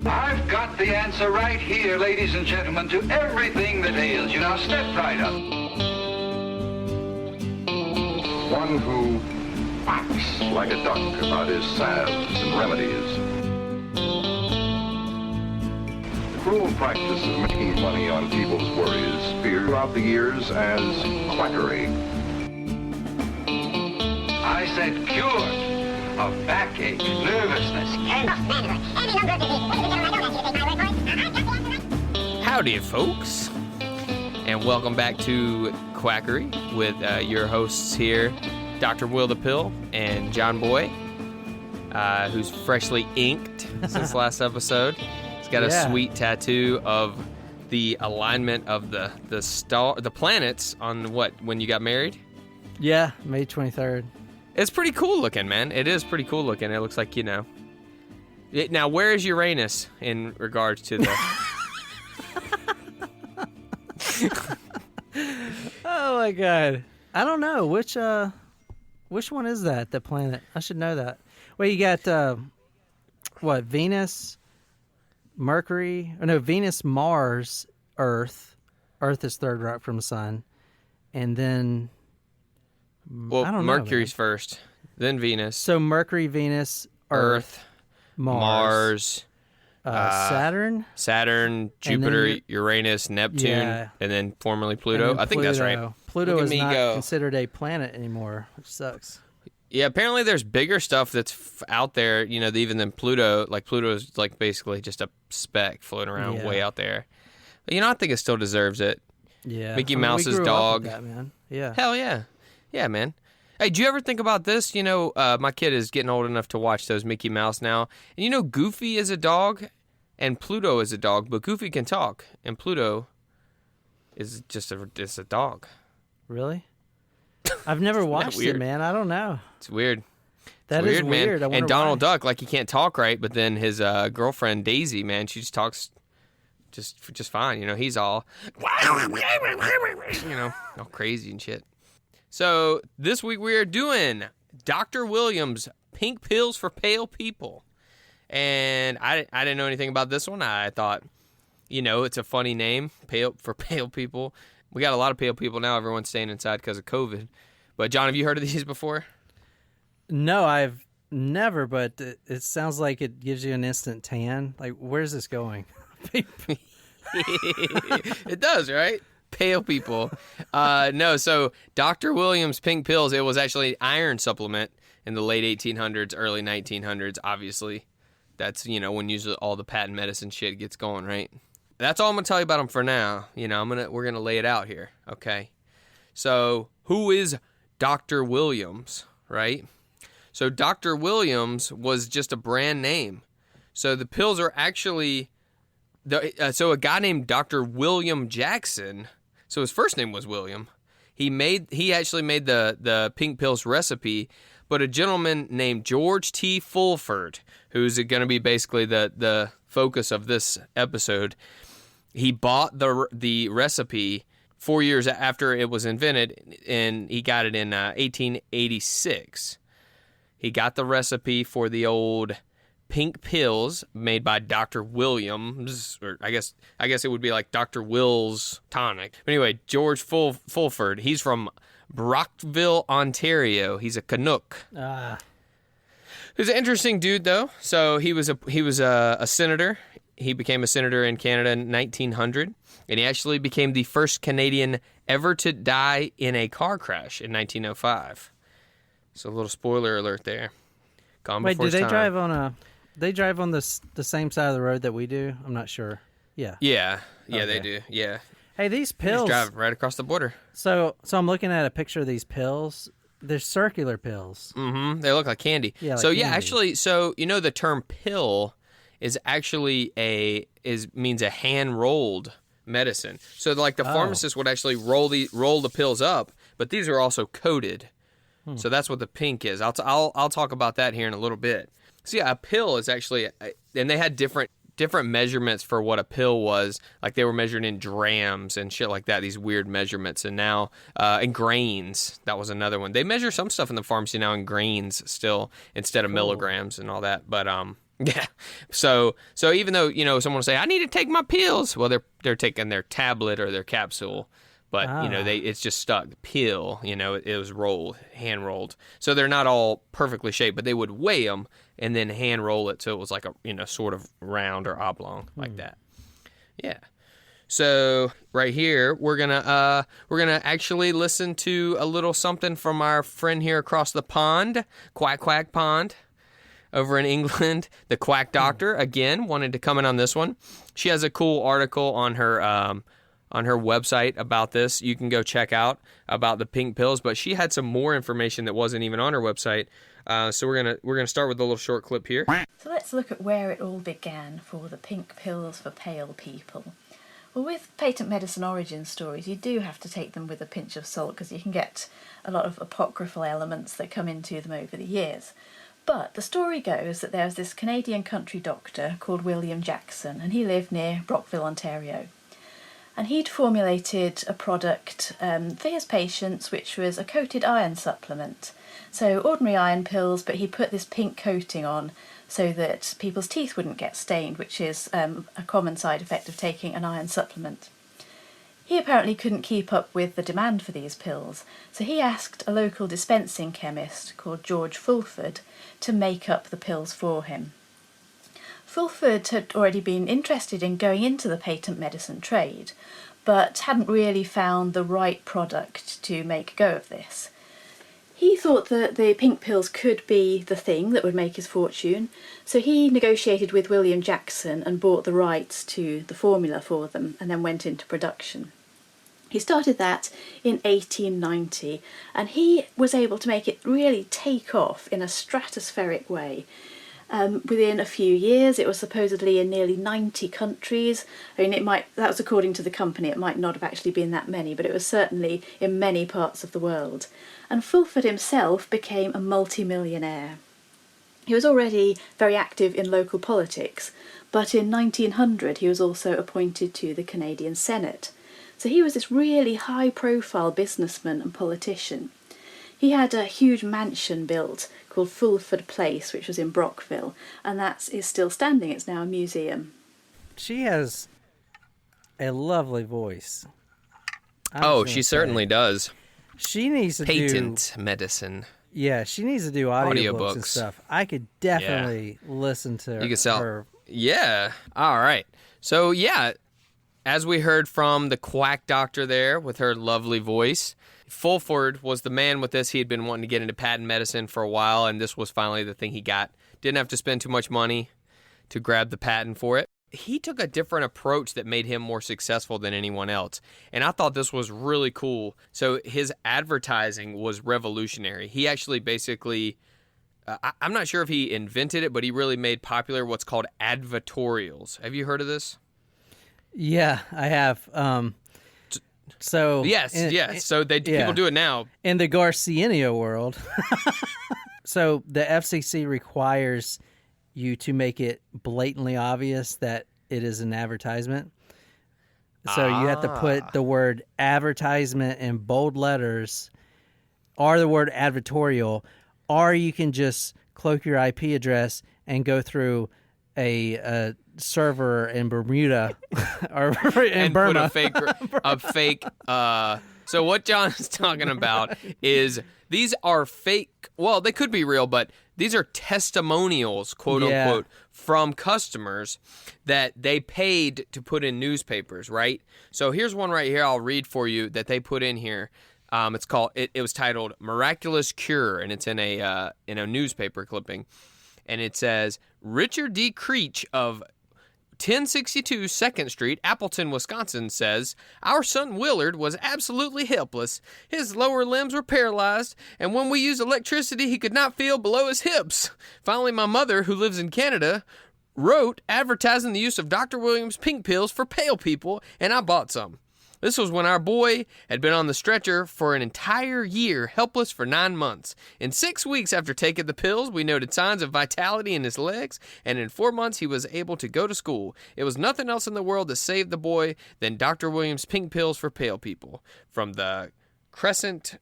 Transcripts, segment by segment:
I've got the answer right here, ladies and gentlemen, to everything that ails you. Now step right up. One who quacks like a duck about his salves and remedies. The cruel practice of making money on people's worries feared throughout the years as quackery. I said cured of backache, nervousness, Howdy, folks, and welcome back to Quackery with your hosts here, Dr. Will the Pill and John Boy, who's freshly inked since last episode. He's got a sweet tattoo of the alignment of the planets on when you got married. Yeah, May 23rd. It's pretty cool looking, man. It is pretty cool looking. It looks like, now, where is Uranus in regards to the... Oh, my God. I don't know. Which one is that, the planet? I should know that. Well, you got, Venus, Mercury... Oh, no, Venus, Mars, Earth. Earth is third rock from the sun. And then... Well, I don't know, Mercury's first, then Venus. So Mercury, Venus, Earth, Mars, Saturn, Jupiter, Uranus, Neptune, and then formerly Pluto. I think that's right. Pluto is not considered a planet anymore, which sucks. Yeah, apparently there's bigger stuff that's out there, even than Pluto. Like Pluto is like basically just a speck floating around way out there. But I think it still deserves it. Yeah, Mickey Mouse's dog. We grew up with that, man. Yeah. Hell yeah. Yeah, man. Hey, do you ever think about this? My kid is getting old enough to watch those Mickey Mouse now. And Goofy is a dog and Pluto is a dog, but Goofy can talk and Pluto is just a dog. Really? I've never watched it, man. I don't know. It's weird. That is weird. Man. And Donald Duck, like, he can't talk right, but then his girlfriend, Daisy, man, she just talks just fine. He's all, all crazy and shit. So this week we are doing Dr. Williams' Pink Pills for Pale People. And I didn't know anything about this one. I thought, it's a funny name, for pale people. We got a lot of pale people now. Everyone's staying inside because of COVID. But John, have you heard of these before? No, I've never, but it sounds like it gives you an instant tan. Like, where's this going? It does, right? Pale people. No, so Dr. Williams' Pink Pills, it was actually an iron supplement in the late 1800s, early 1900s, obviously. That's, when usually all the patent medicine shit gets going, right? That's all I'm going to tell you about them for now. We're going to lay it out here, okay? So, who is Dr. Williams, right? So, Dr. Williams was just a brand name. So, the pills are actually... So, a guy named Dr. William Jackson... So his first name was William. He actually made the Pink Pills recipe, but a gentleman named George T. Fulford, who's going to be basically the focus of this episode, he bought the recipe 4 years after it was invented, and he got it in 1886. He got the recipe for the old Pink Pills made by Dr. Williams, or I guess it would be like Dr. Will's tonic. But anyway, George Fulford, he's from Brockville, Ontario. He's a Canuck. He's an interesting dude, though. So he was a senator. He became a senator in Canada in 1900, and he actually became the first Canadian ever to die in a car crash in 1905. So a little spoiler alert there. Gone before his time. They drive on the same side of the road that we do? I'm not sure. Yeah. Yeah, okay. They do. Yeah. Hey, these pills. Just drive right across the border. So I'm looking at a picture of these pills. They're circular pills. Mm-hmm. They look like candy. Yeah. Candy. Actually, the term pill is actually means a hand rolled medicine. So like the pharmacist would actually roll the pills up, but these are also coated. So that's what the pink is. I'll talk about that here in a little bit. So yeah, a pill is actually, and they had different measurements for what a pill was. Like they were measured in grams and shit like that, these weird measurements. And now, in grains, that was another one. They measure some stuff in the pharmacy now in grains still, instead of milligrams and all that. But Yeah. So even though, someone will say, I need to take my pills. Well, they're taking their tablet or their capsule, but it's just stuck. Pill, it was rolled, hand rolled. So they're not all perfectly shaped, but they would weigh them and then hand roll it. So it was like a, sort of round or oblong like that. Yeah. So right here, we're gonna actually listen to a little something from our friend here across the pond, Quack Quack Pond. Over in England, the Quack Doctor, again, wanted to comment on this one. She has a cool article on her website about this. You can go check out about the pink pills, but she had some more information that wasn't even on her website. So we're gonna start with a little short clip here. So let's look at where it all began for the pink pills for pale people. Well, with patent medicine origin stories, you do have to take them with a pinch of salt because you can get a lot of apocryphal elements that come into them over the years. But the story goes that there was this Canadian country doctor called William Jackson, and he lived near Brockville, Ontario. And he'd formulated a product for his patients, which was a coated iron supplement. So ordinary iron pills, but he put this pink coating on so that people's teeth wouldn't get stained, which is a common side effect of taking an iron supplement. He apparently couldn't keep up with the demand for these pills, so he asked a local dispensing chemist called George Fulford to make up the pills for him. Fulford had already been interested in going into the patent medicine trade, but hadn't really found the right product to make a go of this. He thought that the pink pills could be the thing that would make his fortune, so he negotiated with William Jackson and bought the rights to the formula for them and then went into production. He started that in 1890 and he was able to make it really take off in a stratospheric way. Within a few years, it was supposedly in nearly 90 countries. I mean, that was according to the company, it might not have actually been that many, but it was certainly in many parts of the world. And Fulford himself became a multi-millionaire. He was already very active in local politics, but in 1900 he was also appointed to the Canadian Senate. So he was this really high-profile businessman and politician. He had a huge mansion built called Fulford Place, which was in Brockville, and that is still standing. It's now a museum. She has a lovely voice. She certainly does. She needs to Patent medicine. Yeah, she needs to do audiobooks and stuff. I could definitely listen to you can sell her. Yeah. All right. So, as we heard from the Quack Doctor there with her lovely voice, Fulford was the man with this. He had been wanting to get into patent medicine for a while, and this was finally the thing he got. Didn't have to spend too much money to grab the patent for it. He took a different approach that made him more successful than anyone else, and I thought this was really cool. So his advertising was revolutionary. He actually basically, I'm not sure if he invented it, but he really made popular what's called advertorials. Have you heard of this? Yeah, I have. So yes. So people do it now in the Garcinia world. So the FCC requires you to make it blatantly obvious that it is an advertisement. So you have to put the word advertisement in bold letters, or the word advertorial, or you can just cloak your IP address and go through a server in Bermuda or in and Burma. Put a fake. So what John is talking about is these are fake. Well, they could be real, but these are testimonials, quote unquote, from customers that they paid to put in newspapers, right? So here's one right here I'll read for you that they put in here. It's called. It was titled "Miraculous Cure," and it's in a newspaper clipping, and it says Richard D. Creech of 1062 2nd Street, Appleton, Wisconsin says, our son Willard was absolutely helpless. His lower limbs were paralyzed, and when we used electricity, he could not feel below his hips. Finally, my mother, who lives in Canada, wrote advertising the use of Dr. Williams' pink pills for pale people, and I bought some. This was when our boy had been on the stretcher for an entire year, helpless for 9 months. In 6 weeks after taking the pills, we noted signs of vitality in his legs, and in 4 months he was able to go to school. It was nothing else in the world that saved the boy than Dr. Williams' pink pills for pale people. From the Crescent,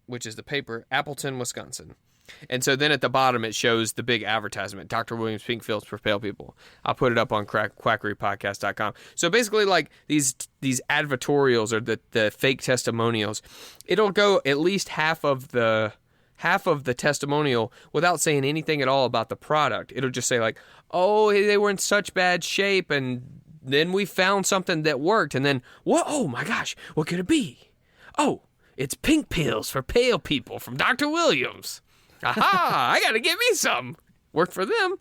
which is the paper, Appleton, Wisconsin. And so then at the bottom it shows the big advertisement, Dr. Williams Pink Pills for Pale People. I'll put it up on quackerypodcast.com. So basically, like these advertorials or the fake testimonials, it'll go at least half of the testimonial without saying anything at all about the product. It'll just say like, oh, they were in such bad shape, and then we found something that worked, and then what? Oh my gosh, what could it be? Oh, it's pink pills for pale people from Dr. Williams. Aha! I gotta get me some. Worked for them.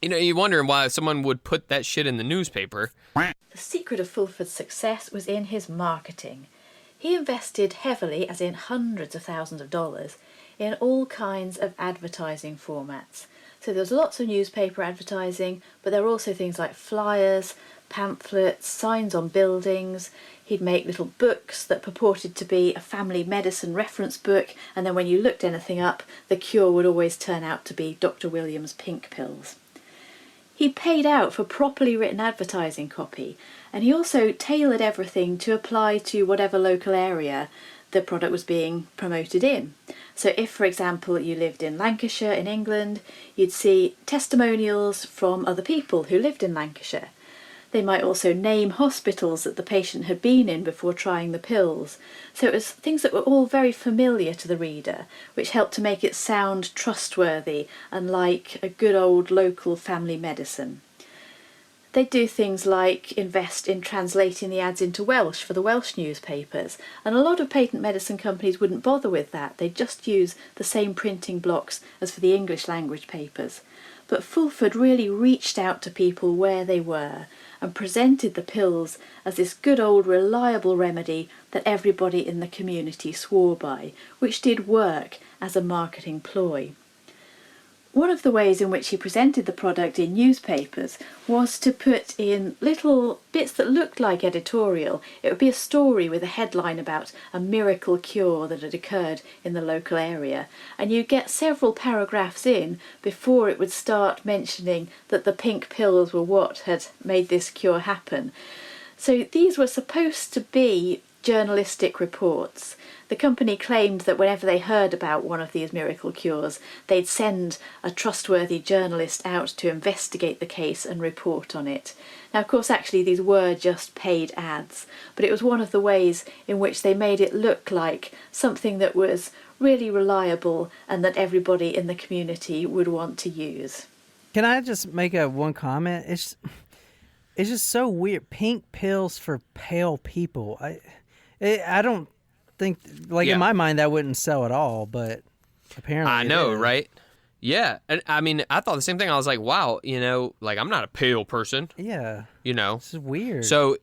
You know, you're wondering why someone would put that shit in the newspaper. The secret of Fulford's success was in his marketing. He invested heavily, as in hundreds of thousands of dollars, in all kinds of advertising formats. So there's lots of newspaper advertising, but there are also things like flyers, pamphlets, signs on buildings. He'd make little books that purported to be a family medicine reference book, and then when you looked anything up, the cure would always turn out to be Dr. Williams' pink pills. He paid out for properly written advertising copy, and he also tailored everything to apply to whatever local area the product was being promoted in. So if, for example, you lived in Lancashire in England, you'd see testimonials from other people who lived in Lancashire. They might also name hospitals that the patient had been in before trying the pills. So it was things that were all very familiar to the reader, which helped to make it sound trustworthy and like a good old local family medicine. They do things like invest in translating the ads into Welsh for the Welsh newspapers, and a lot of patent medicine companies wouldn't bother with that. They'd just use the same printing blocks as for the English language papers. But Fulford really reached out to people where they were and presented the pills as this good old reliable remedy that everybody in the community swore by, which did work as a marketing ploy. One of the ways in which he presented the product in newspapers was to put in little bits that looked like editorial. It would be a story with a headline about a miracle cure that had occurred in the local area, and you'd get several paragraphs in before it would start mentioning that the pink pills were what had made this cure happen. So these were supposed to be journalistic reports. The company claimed that whenever they heard about one of these miracle cures, they'd send a trustworthy journalist out to investigate the case and report on it. Now, of course, actually these were just paid ads, but it was one of the ways in which they made it look like something that was really reliable and that everybody in the community would want to use. Can I just make one comment? It's just so weird. Pink pills for pale people. I don't think, like, in my mind, that wouldn't sell at all, but apparently I know, right? Yeah. And I mean, I thought the same thing. I was like, wow, like, I'm not a pale person. Yeah. This is weird. So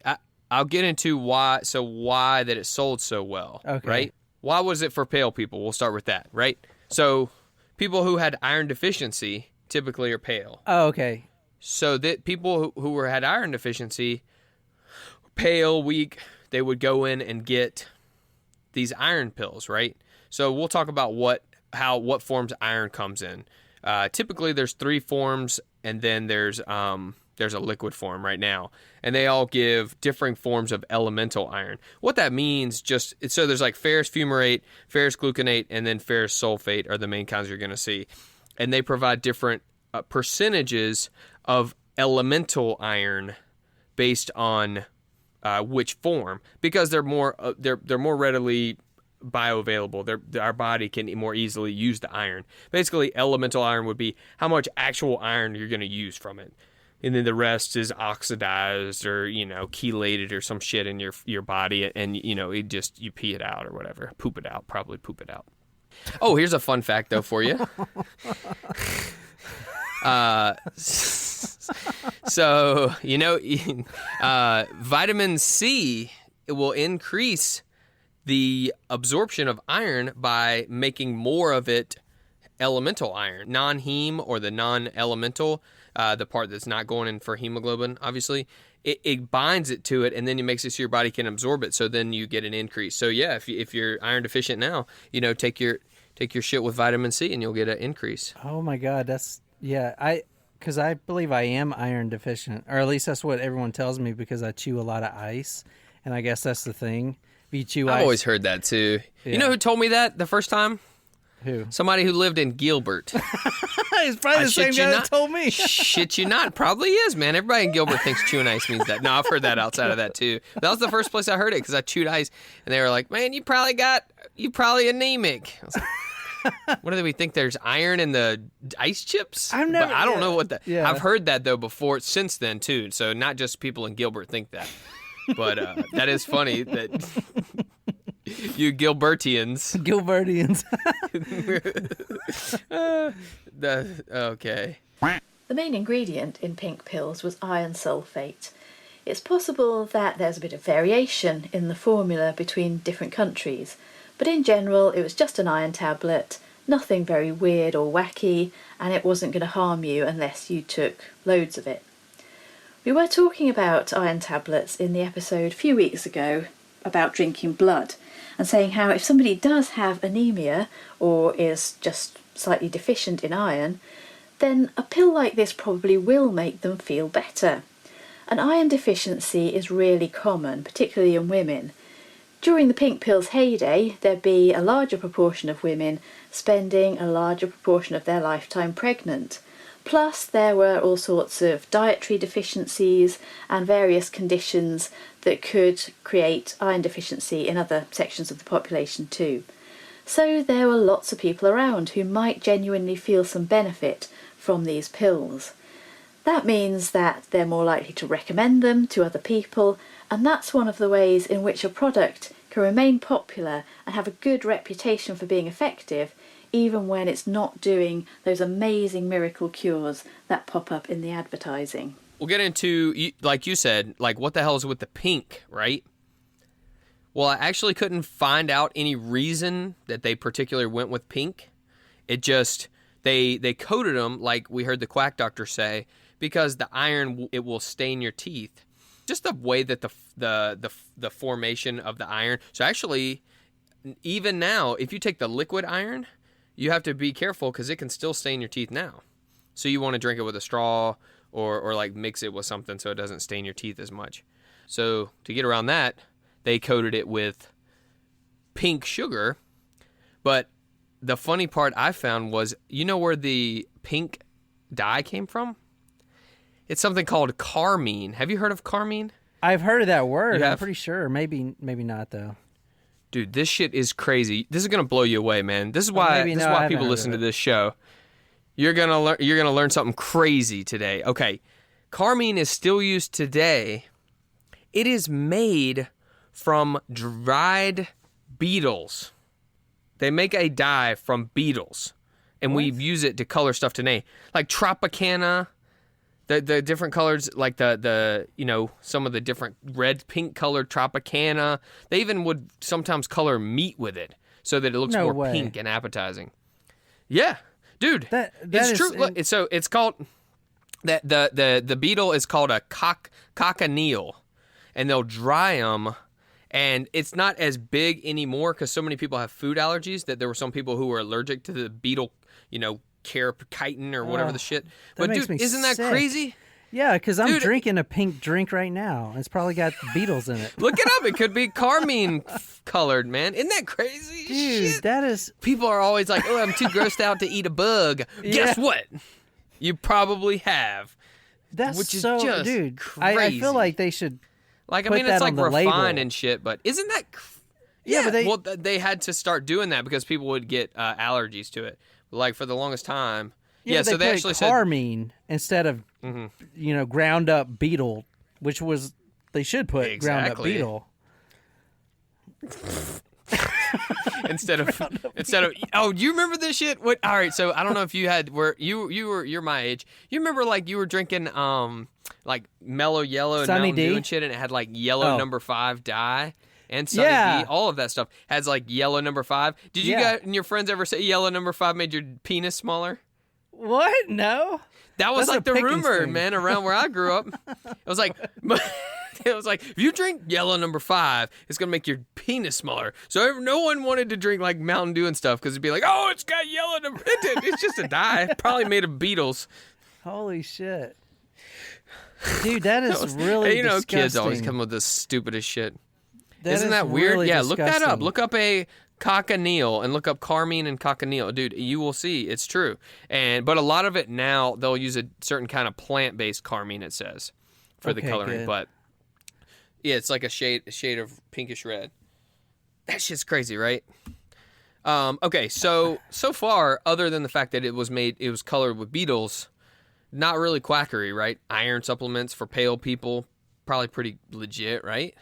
I'll get into why that it sold so well, okay. Right? Why was it for pale people? We'll start with that, right? So people who had iron deficiency typically are pale. Oh, okay. So that people who had iron deficiency, pale, weak, they would go in and get these iron pills, right? So we'll talk about what forms iron comes in. Typically, there's 3 forms, and then there's a liquid form right now, and they all give differing forms of elemental iron. What that means, so there's like ferrous fumarate, ferrous gluconate, and then ferrous sulfate are the main kinds you're going to see, and they provide different percentages of elemental iron based on which form, because they're more readily bioavailable. Our body can more easily use the iron. Basically, elemental iron would be how much actual iron you're going to use from it, and then the rest is oxidized or chelated or some shit in your body, and it just, you pee it out or whatever, poop it out. Oh, here's a fun fact though for you. So, vitamin C will increase the absorption of iron by making more of it elemental iron, non-heme or the non-elemental, the part that's not going in for hemoglobin, obviously. It binds it to it, and then it makes it so your body can absorb it, so then you get an increase. So yeah, if you're iron deficient now, take your shit with vitamin C and you'll get an increase. Oh my God, because I believe I am iron deficient, or at least that's what everyone tells me, because I chew a lot of ice, and I guess that's the thing. If you chew ice, I've always heard that too. Yeah. You know who told me that the first time? Who? Somebody who lived in Gilbert. He's probably the same guy that told me. Shit you not. Probably is, man. Everybody in Gilbert thinks chewing ice means that. No, I've heard that outside of that, too. That was the first place I heard it, because I chewed ice, and they were like, man, you probably anemic. I was like, what do we think? There's iron in the ice chips? I don't know what that. Yeah. I've heard that, though, before, since then, too. So not just people in Gilbert think that. But that is funny that you Gilbertians. Okay. The main ingredient in pink pills was iron sulfate. It's possible that there's a bit of variation in the formula between different countries, but in general it was just an iron tablet, nothing very weird or wacky, and it wasn't going to harm you unless you took loads of it. We were talking about iron tablets in the episode a few weeks ago about drinking blood, and saying how if somebody does have anemia or is just slightly deficient in iron, then a pill like this probably will make them feel better. An iron deficiency is really common, particularly in women. During the pink pill's heyday, there'd be a larger proportion of women spending a larger proportion of their lifetime pregnant. Plus, there were all sorts of dietary deficiencies and various conditions that could create iron deficiency in other sections of the population too. So there were lots of people around who might genuinely feel some benefit from these pills. That means that they're more likely to recommend them to other people, and that's one of the ways in which a product can remain popular and have a good reputation for being effective, even when it's not doing those amazing miracle cures that pop up in the advertising. We'll get into, like you said, like what the hell is with the pink, right? Well, I actually couldn't find out any reason that they particularly went with pink. It just, they coated them, like we heard the quack doctor say, because the iron, it will stain your teeth. Just the way that the formation of the iron. So actually, even now, if you take the liquid iron, you have to be careful because it can still stain your teeth now. So you want to drink it with a straw or like mix it with something so it doesn't stain your teeth as much. So to get around that, they coated it with pink sugar. But the funny part I found was, you know where the pink dye came from? It's something called carmine. Have you heard of carmine? I've heard of that word. I'm pretty sure. Maybe not though. Dude, this shit is crazy. This is gonna blow you away, man. This is why people listen to this show. You're gonna learn something crazy today. Okay, carmine is still used today. It is made from dried beetles. They make a dye from beetles, and we use it to color stuff today, like Tropicana. The different colors, like the some of the different red, pink colored Tropicana. They even would sometimes color meat with it so that it looks more pink and appetizing. Yeah, dude, it's true. Look, so it's called the beetle is called a cochineal, and they'll dry them, and it's not as big anymore because so many people have food allergies that there were some people who were allergic to the beetle, chitin or whatever the shit. But dude, isn't that crazy? Yeah, because I'm drinking a pink drink right now. It's probably got beetles in it. Look it up. It could be carmine colored, man. Isn't that crazy? Dude, shit? that is... People are always like, oh, I'm too grossed out to eat a bug. Yeah. Guess what? You probably have. That's which is so... just dude, crazy. I feel like they should it's that like on the refined label. and shit, but isn't that... Yeah, but they had to start doing that because people would get allergies to it. Like for the longest time... Yeah, so they actually said carmine instead of ground up beetle, which was they should put ground up beetle. instead of oh, do you remember this shit? What? All right, so I don't know if you had you're my age. You remember like you were drinking like Mellow Yellow and Sunny Mountain Dew and shit, and it had like yellow number 5 dye. And Sunny D, all of that stuff has like yellow number 5. Did you guys and your friends ever say yellow number 5 made your penis smaller? What? No. That was like the rumor, man, around where I grew up. It was like, if you drink yellow number 5, it's gonna make your penis smaller. So no one wanted to drink like Mountain Dew and stuff because it'd be like, oh, it's got yellow number. It's just a dye, probably made of beetles. Holy shit, dude, that is really disgusting. Kids always come with the stupidest shit. Isn't that really weird? Yeah, disgusting. look that up. Look up a cochineal and look up carmine and cochineal. Dude, you will see it's true. But a lot of it now, they'll use a certain kind of plant-based carmine, it says, for the coloring. Good. But yeah, it's like a shade of pinkish red. That shit's crazy, right? Okay, so far, other than the fact that it was colored with beetles, not really quackery, right? Iron supplements for pale people, probably pretty legit, right?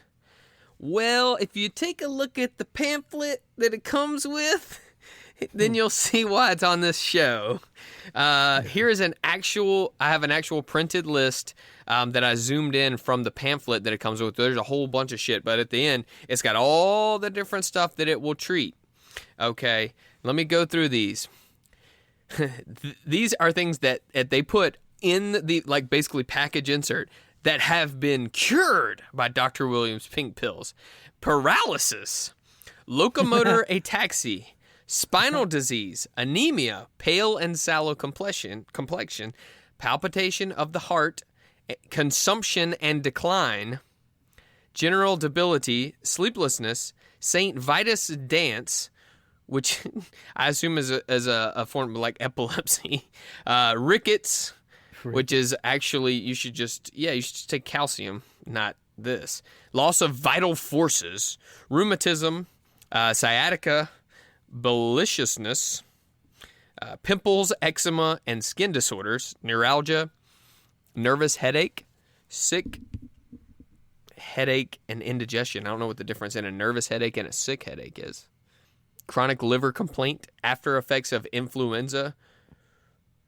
Well, if you take a look at the pamphlet that it comes with, then you'll see why it's on this show. Here is I have an actual printed list that I zoomed in from the pamphlet that it comes with. There's a whole bunch of shit, but at the end, it's got all the different stuff that it will treat. Okay, let me go through these. These are things that they put in the, like, basically package insert that have been cured by Dr. Williams' pink pills. Paralysis, locomotor ataxia, spinal disease, anemia, pale and sallow complexion, palpitation of the heart, consumption and decline, general debility, sleeplessness, St. Vitus dance, which I assume is a form of like epilepsy, rickets, which is actually you should just take calcium, not this. Loss of vital forces, rheumatism, sciatica, maliciousness, pimples, eczema, and skin disorders, neuralgia, nervous headache, sick headache, and indigestion. I don't know what the difference in a nervous headache and a sick headache is. Chronic liver complaint, after effects of influenza,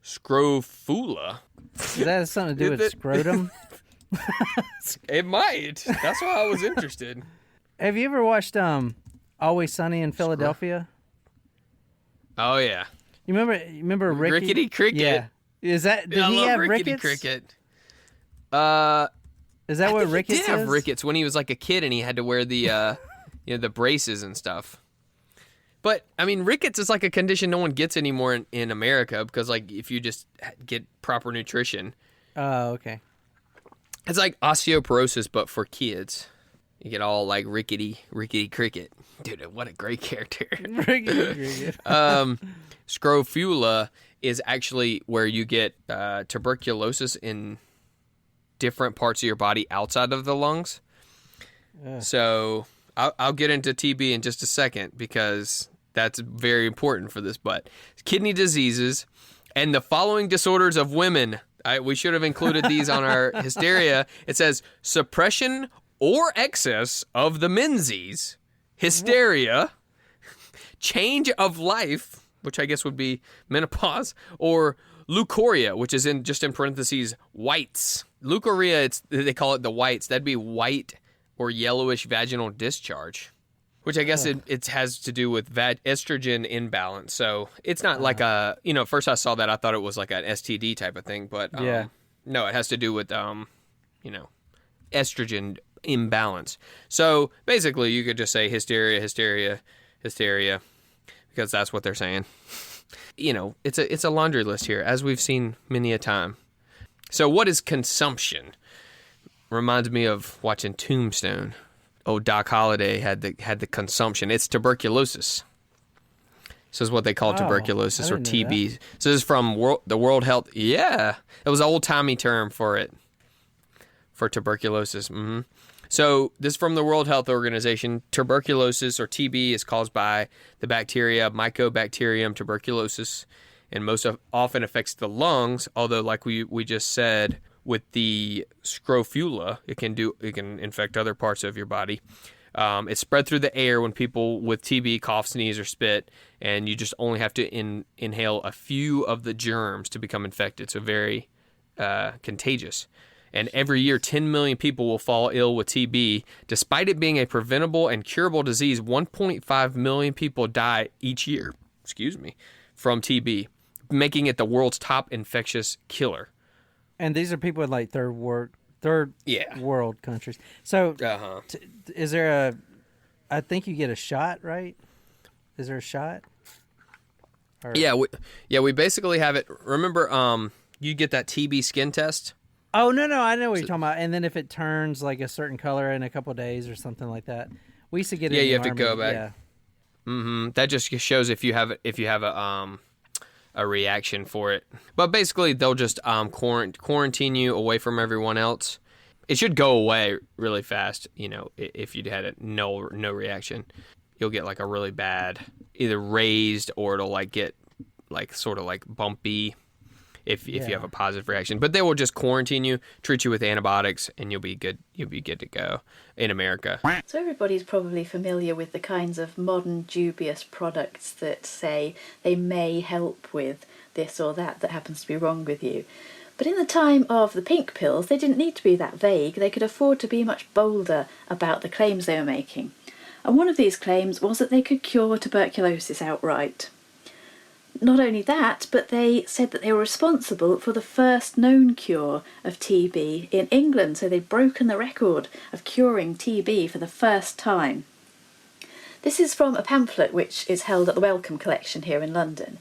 scrofula. Does that have something to do with scrotum? It might. That's why I was interested. Have you ever watched Always Sunny in Philadelphia? Oh yeah. You remember Rickety Cricket? Yeah. Did he have Rickety rickets? Cricket. Is that what rickets He did have is? rickets when he was like a kid and he had to wear the the braces and stuff. But I mean, rickets is like a condition no one gets anymore in America because like if you just get proper nutrition. Oh, okay. It's like osteoporosis, but for kids. You get all like rickety cricket. Dude, what a great character. Rickety cricket. Scrofula is actually where you get tuberculosis in different parts of your body outside of the lungs. So I'll get into TB in just a second because that's very important for this. But kidney diseases and the following disorders of women. We should have included these on our hysteria. It says suppression or excess of the menses, hysteria, change of life, which I guess would be menopause, or leukorrhea, which is in parentheses, whites. Leukorrhea, they call it the whites. That'd be white or yellowish vaginal discharge, which I guess it has to do with estrogen imbalance. So it's not like at first I saw that, I thought it was like an STD type of thing, but no, it has to do with, estrogen imbalance. So basically you could just say hysteria, because that's what they're saying. It's a laundry list here, as we've seen many a time. So what is consumption? Reminds me of watching Tombstone. Oh, Doc Holliday had the consumption. It's tuberculosis. This is what they call tuberculosis or TB. So this is from the World Health. Yeah, it was an old-timey term for it, for tuberculosis. Mm-hmm. So this is from the World Health Organization. Tuberculosis or TB is caused by the bacteria Mycobacterium tuberculosis, and most often affects the lungs. Although, like we just said, with the scrofula, it can infect other parts of your body. It's spread through the air when people with TB cough, sneeze, or spit, and you just only have to inhale a few of the germs to become infected. So very contagious. And every year, 10 million people will fall ill with TB. Despite it being a preventable and curable disease, 1.5 million people die each year, from TB, making it the world's top infectious killer. And these are people in like third world countries. So is there I think you get a shot, right? Is there a shot? Or... Yeah, we basically have it. Remember, you get that TB skin test? Oh, no, I know what you're talking about. And then if it turns like a certain color in a couple of days or something like that. We used to get it in the you have Army. to go back. That just shows if you have a reaction for it. But basically, they'll just quarantine you away from everyone else. It should go away really fast. If you had no reaction, you'll get like a really bad, either raised or it'll like get like sort of like bumpy if you have a positive reaction. But they will just quarantine you, treat you with antibiotics, and you'll be good. You'll be good to go in America. So everybody's probably familiar with the kinds of modern dubious products that say they may help with this or that happens to be wrong with you. But in the time of the pink pills, they didn't need to be that vague. They could afford to be much bolder about the claims they were making. And one of these claims was that they could cure tuberculosis outright. Not only that, but they said that they were responsible for the first known cure of TB in England, so they'd broken the record of curing TB for the first time. This is from a pamphlet which is held at the Wellcome Collection here in London,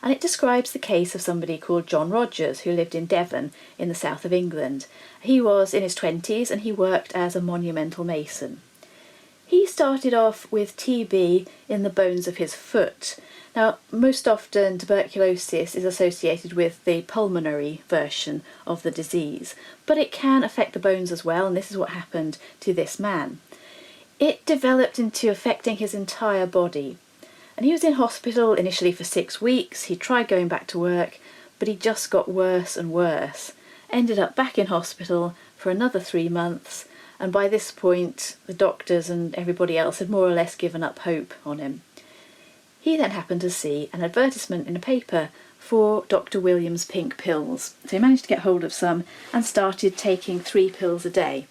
and it describes the case of somebody called John Rogers, who lived in Devon in the south of England. He was in his 20s and he worked as a monumental mason. He started off with TB in the bones of his foot. Now, most often tuberculosis is associated with the pulmonary version of the disease, but it can affect the bones as well, and this is what happened to this man. It developed into affecting his entire body, and he was in hospital initially for 6 weeks. He tried going back to work, but he just got worse and worse. Ended up back in hospital for another 3 months, and by this point the doctors and everybody else had more or less given up hope on him. He then happened to see an advertisement in a paper for Dr. Williams' pink pills. So he managed to get hold of some and started taking 3 pills a day.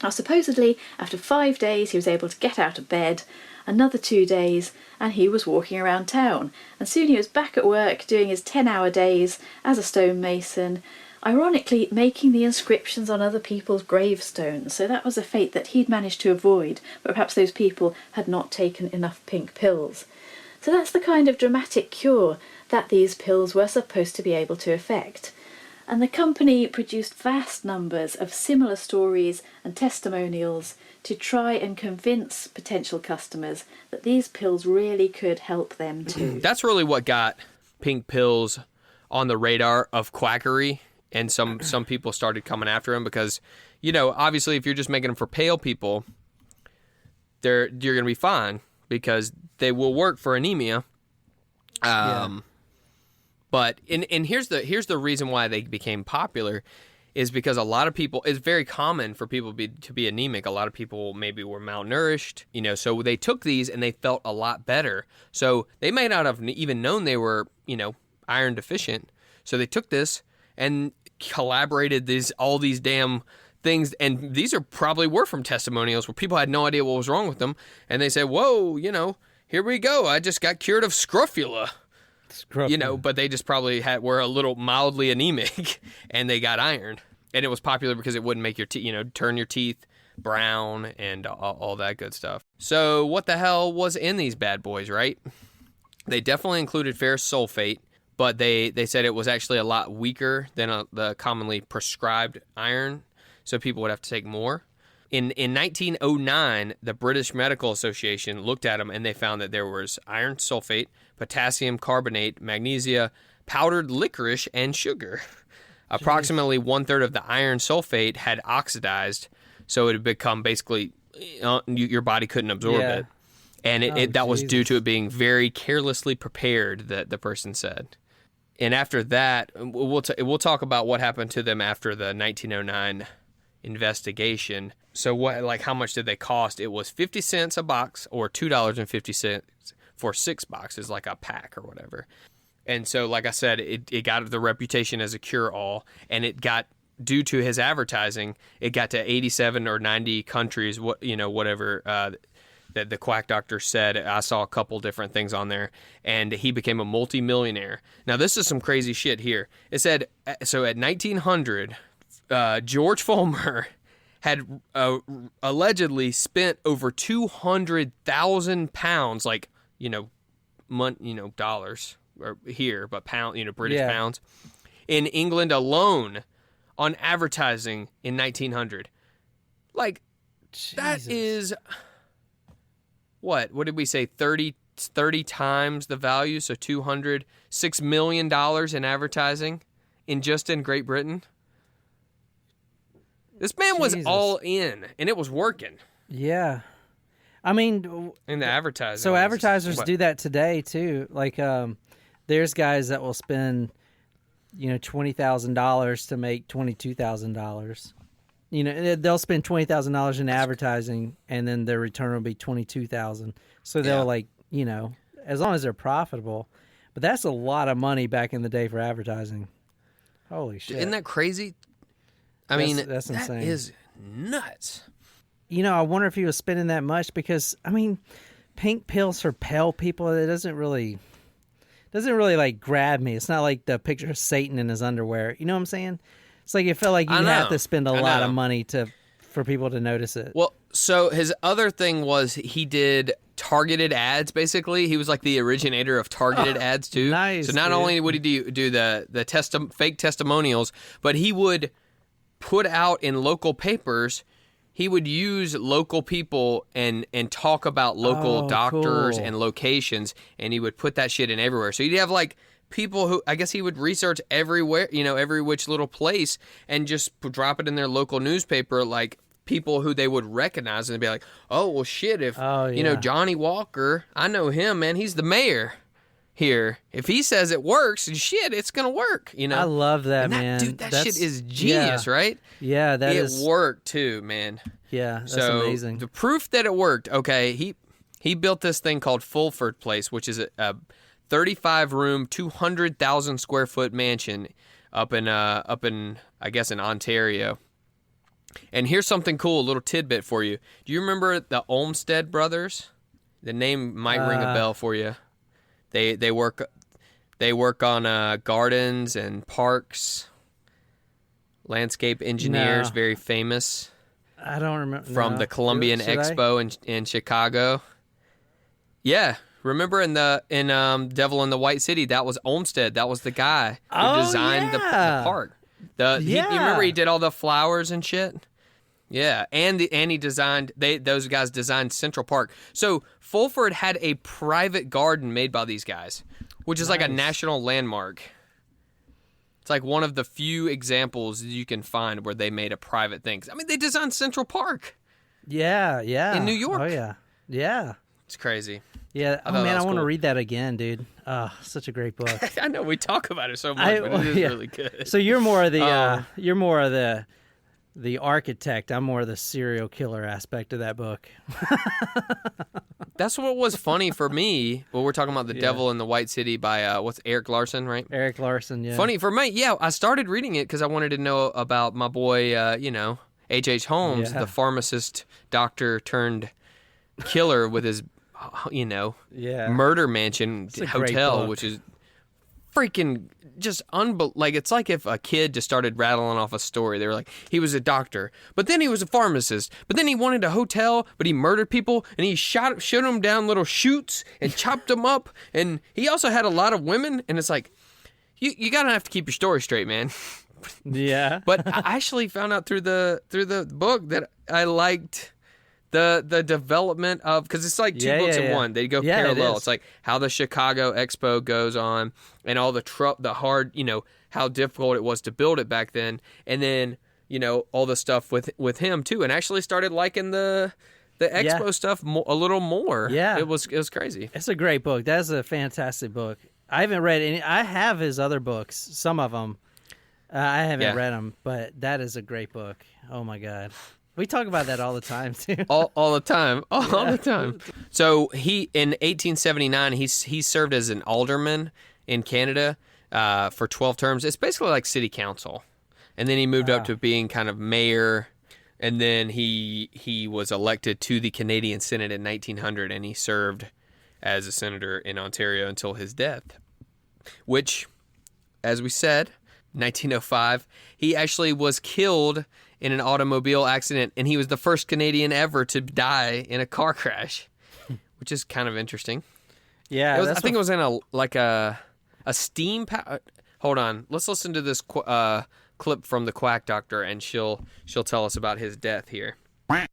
Now supposedly, after 5 days he was able to get out of bed, another 2 days, and he was walking around town. And soon he was back at work doing his 10-hour days as a stonemason, ironically making the inscriptions on other people's gravestones. So that was a fate that he'd managed to avoid, but perhaps those people had not taken enough pink pills. So that's the kind of dramatic cure that these pills were supposed to be able to effect. And the company produced vast numbers of similar stories and testimonials to try and convince potential customers that these pills really could help them too. That's really what got pink pills on the radar of quackery, and some people started coming after them because, obviously if you're just making them for pale people, you're going to be fine because they will work for anemia. But here's the reason why they became popular is because a lot of people, it's very common for people to be anemic. A lot of people maybe were malnourished, so they took these and they felt a lot better. So they may not have even known they were, iron deficient. So they took this and collaborated all these damn things, and these were from testimonials where people had no idea what was wrong with them, and they said, whoa, here we go, I just got cured of scrofula. But they just probably were a little mildly anemic and they got iron, and it was popular because it wouldn't make your teeth, turn your teeth brown and all that good stuff. So what the hell was in these bad boys, right? They definitely included ferrous sulfate, but they said it was actually a lot weaker than the commonly prescribed iron, so people would have to take more. In 1909, the British Medical Association looked at them and they found that there was iron sulfate, potassium carbonate, magnesia, powdered licorice, and sugar. Approximately 1/3 of the iron sulfate had oxidized, so it had become basically your body couldn't absorb it. And that was due to it being very carelessly prepared, the person said. And after that, we'll talk about what happened to them after the 1909 investigation. So how much did they cost? It was 50 cents a box, or $2.50 for 6 boxes, like a pack or whatever. And so, like I said, it got the reputation as a cure-all, and it got, due to his advertising, it got to 87 or 90 countries, whatever that the quack doctor said. I saw a couple different things on there, and he became a multi-millionaire. Now, this is some crazy shit here. It said, so at 1900, George Fulmer had allegedly spent over 200,000 pounds, dollars or here, but pound, British pounds, in England alone on advertising in 1900. Jesus. That is what did we say, 30 times the value, so $6 million in advertising in Great Britain. This man was all in, and it was working. Yeah. I mean, in the advertising. So advertisers do that today too. Like, there's guys that will spend, $20,000 to make $22,000. They'll spend $20,000 in advertising, and then their return will be $22,000. So they'll as long as they're profitable. But that's a lot of money back in the day for advertising. Holy shit! Isn't that crazy? That's insane. That is nuts. I wonder if he was spending that much because, pink pills for pale people, it doesn't really like grab me. It's not like the picture of Satan in his underwear. You know what I'm saying? It's like it felt like you have to spend a lot of money for people to notice it. Well, so his other thing was he did targeted ads, basically. He was like the originator of targeted ads too. Nice. So not only would he do the fake testimonials, but he would put out in local papers. He would use local people and talk about local doctors and locations, and he would put that shit in everywhere. So you'd have like people who, I guess he would research everywhere, every which little place, and just drop it in their local newspaper, like people who they would recognize, and they'd be like, oh, well, shit, if, Johnny Walker, I know him, man, he's the mayor here. If he says it works, shit, it's gonna work. I love that, man. Dude, that shit is genius, right? Yeah, it worked too, man. Yeah, that's amazing. The proof that it worked. Okay, he built this thing called Fulford Place, which is a 35-room, 200,000 square foot mansion up in I guess in Ontario. And here's something cool, a little tidbit for you. Do you remember the Olmsted brothers? The name might ring a bell for you. They work on gardens and parks. Landscape engineers, very famous. I don't remember. From the Columbian Expo in Chicago. Yeah, remember in Devil in the White City, that was Olmsted. That was the guy who designed the park. You remember he did all the flowers and shit? Yeah, and he designed. Those guys designed Central Park. So Fulford had a private garden made by these guys, which is like a national landmark. It's like one of the few examples you can find where they made a private thing. They designed Central Park. Yeah. In New York. Oh yeah. It's crazy. Yeah. Oh man, I want to read that again, dude. Oh, such a great book. I know we talk about it so much, but it is really good. So you're more of the the architect. I'm more of the serial killer aspect of that book. That's what was funny for me. Well, we're talking about The Devil in the White City by Eric Larson, right? Eric Larson, yeah. Funny for me, yeah. I started reading it because I wanted to know about my boy, H.H. Holmes, the pharmacist, doctor turned killer with his, murder mansion hotel, which is freaking just like it's like if a kid just started rattling off a story. They were like, he was a doctor, but then he was a pharmacist, but then he wanted a hotel, but he murdered people, and he shot them down little chutes and chopped them up, and he also had a lot of women, and it's like, you gotta have to keep your story straight, man. Yeah. But I actually found out through the book that I liked the development of, because it's like two books in one. They go parallel. It's like how the Chicago Expo goes on, and all the hard, how difficult it was to build it back then, and then all the stuff with him too, and actually started liking the Expo stuff a little more. Yeah, it was crazy. It's a great book. That's a fantastic book. I haven't read any. I have his other books, some of them. I haven't read them, but that is a great book. Oh my god. We talk about that all the time, too. All the time. All the time. So in 1879, he served as an alderman in Canada for 12 terms. It's basically like city council. And then he moved up to being kind of mayor. And then he was elected to the Canadian Senate in 1900, and he served as a senator in Ontario until his death. Which, as we said, 1905, he actually was killed in an automobile accident, and he was the first Canadian ever to die in a car crash, which is kind of interesting. Yeah, I think it was in a steam power. Hold on, let's listen to this clip from the Quack Doctor, and she'll tell us about his death here.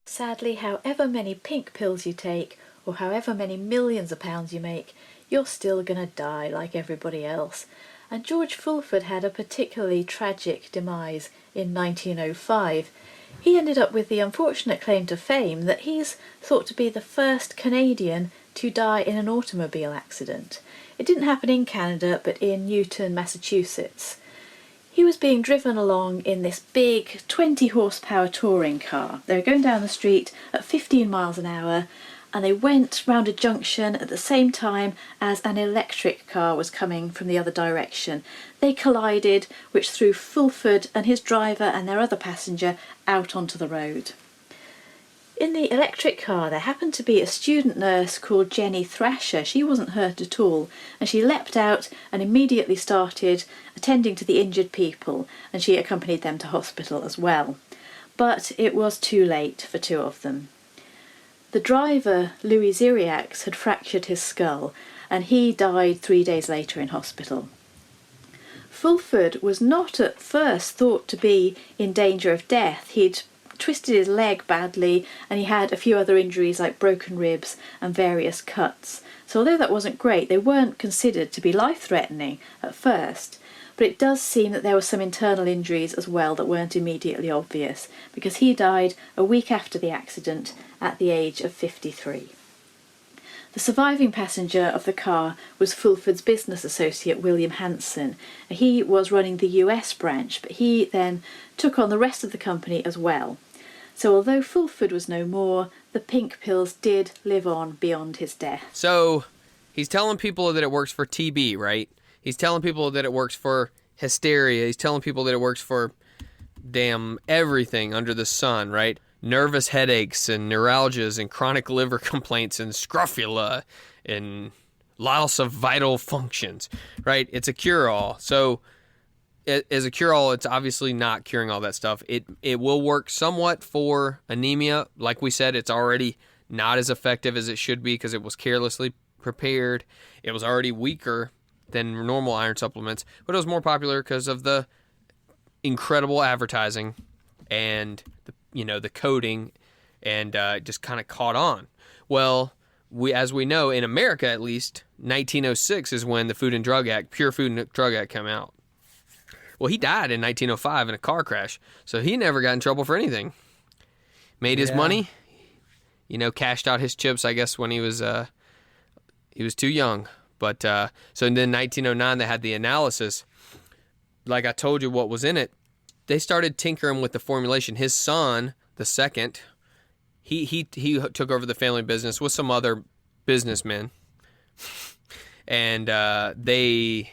Sadly, however many pink pills you take, or however many millions of pounds you make, you're still going to die like everybody else. And George Fulford had a particularly tragic demise in 1905. He ended up with the unfortunate claim to fame that he's thought to be the first Canadian to die in an automobile accident. It didn't happen in Canada, but in Newton, Massachusetts. He was being driven along in this big 20 horsepower touring car. They were going down the street at 15 miles an hour, and they went round a junction at the same time as an electric car was coming from the other direction. They collided, which threw Fulford and his driver and their other passenger out onto the road. In the electric car there happened to be a student nurse called Jenny Thrasher. She wasn't hurt at all, and she leapt out and immediately started attending to the injured people, and she accompanied them to hospital as well. But it was too late for two of them. The driver, Louis Ziriax, had fractured his skull, and he died 3 days later in hospital. Fulford was not at first thought to be in danger of death. He'd twisted his leg badly, and he had a few other injuries like broken ribs and various cuts. So although that wasn't great, they weren't considered to be life-threatening at first. But it does seem that there were some internal injuries as well that weren't immediately obvious, because he died a week after the accident at the age of 53. The surviving passenger of the car was Fulford's business associate, William Hanson. He was running the US branch, but he then took on the rest of the company as well. So although Fulford was no more, the pink pills did live on beyond his death. So he's telling people that it works for TB, right? He's telling people that it works for hysteria. He's telling people that it works for damn everything under the sun, right? Nervous headaches and neuralgias and chronic liver complaints and scrofula and loss of vital functions, right? It's a cure-all. So as a cure-all, it's obviously not curing all that stuff. It will work somewhat for anemia. Like we said, it's already not as effective as it should be because it was carelessly prepared. It was already weaker than normal iron supplements, but it was more popular because of the incredible advertising and the coding, and just kind of caught on. Well, as we know, in America at least, 1906 is when the Pure Food and Drug Act came out. Well, he died in 1905 in a car crash, so he never got in trouble for anything. Made his money, cashed out his chips, I guess, when he was too young. But so then 1909 they had the analysis. Like I told you what was in it. They started tinkering with the formulation. His son, the second, he took over the family business with some other businessmen. And they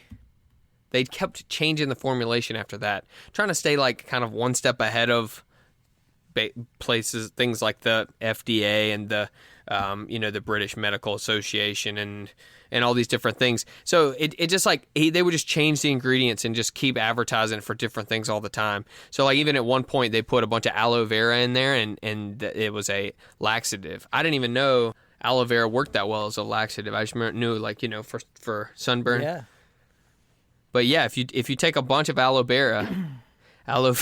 kept changing the formulation after that, trying to stay like kind of one step ahead of places, things like the FDA and the British Medical Association and all these different things. So it just like they would just change the ingredients and just keep advertising for different things all the time. So like even at one point they put a bunch of aloe vera in there and it was a laxative. I didn't even know aloe vera worked that well as a laxative. I just knew for sunburn. Yeah. But yeah, if you take a bunch of aloe vera, it'll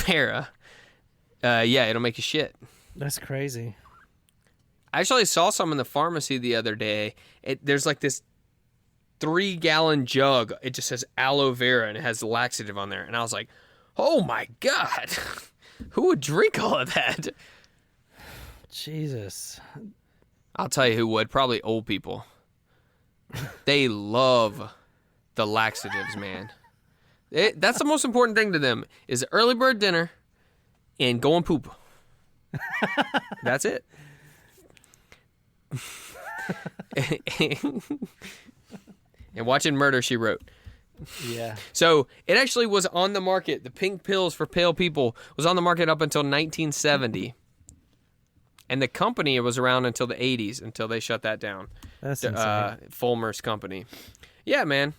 make you shit. That's crazy. I actually saw some in the pharmacy the other day. There's like this 3-gallon jug. It just says aloe vera and it has laxative on there. And I was like, oh my God, who would drink all of that? Jesus. I'll tell you who would. Probably old people. They love the laxatives, man. That's the most important thing to them is the early bird dinner and going poop. That's it. And watching Murder, She Wrote. Yeah. So it actually was on the market. The pink pills for pale people was on the market up until 1970. And the company was around until the 80s, until they shut that down. That's insane. Fulmer's company. Yeah, man.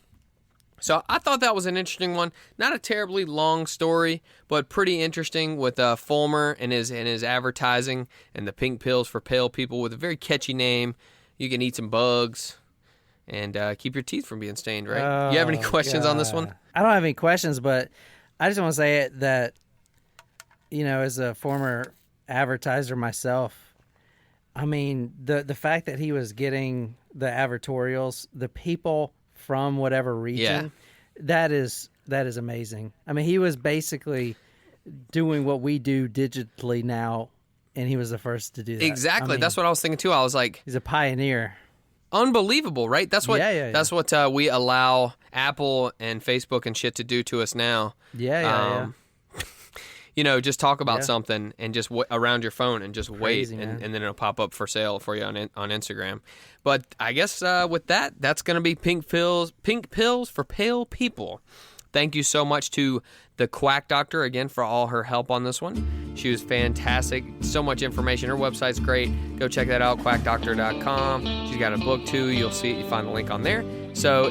So I thought that was an interesting one. Not a terribly long story, but pretty interesting with Fulmer and his advertising and the pink pills for pale people with a very catchy name. You can eat some bugs and keep your teeth from being stained, right? You have any questions on this one? I don't have any questions, but I just want to say that, as a former advertiser myself, I mean, the fact that he was getting the advertorials, the people from whatever region, that is amazing. I mean, he was basically doing what we do digitally now, and he was the first to do that. Exactly. I mean, that's what I was thinking too. I was like, he's a pioneer. Unbelievable, right? That's what that's what we allow Apple and Facebook and shit to do to us now. Yeah. You know, just talk about something and just around your phone and just Crazy, wait, and then it'll pop up for sale for you on Instagram. But I guess with that's going to be pink pills for pale people. Thank you so much to the Quack Doctor again for all her help on this one. She was fantastic. So much information. Her website's great. Go check that out, quackdoctor.com. She's got a book too. You'll find the link on there. So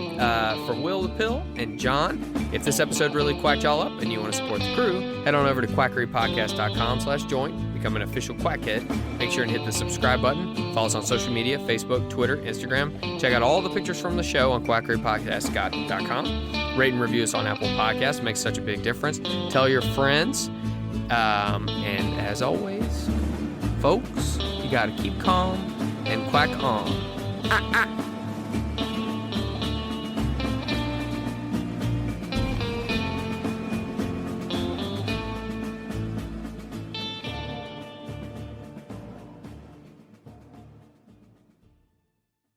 for Will the Pill and John, if this episode really quacked y'all up and you want to support the crew, head on over to quackerypodcast.com/join. Become an official Quackhead. Make sure and hit the subscribe button. Follow us on social media, Facebook, Twitter, Instagram. Check out all the pictures from the show on quackerypodcast.com. Rate and review us on Apple Podcasts. It makes such a big difference. Tell your friends. And as always, folks, you got to keep calm and quack on.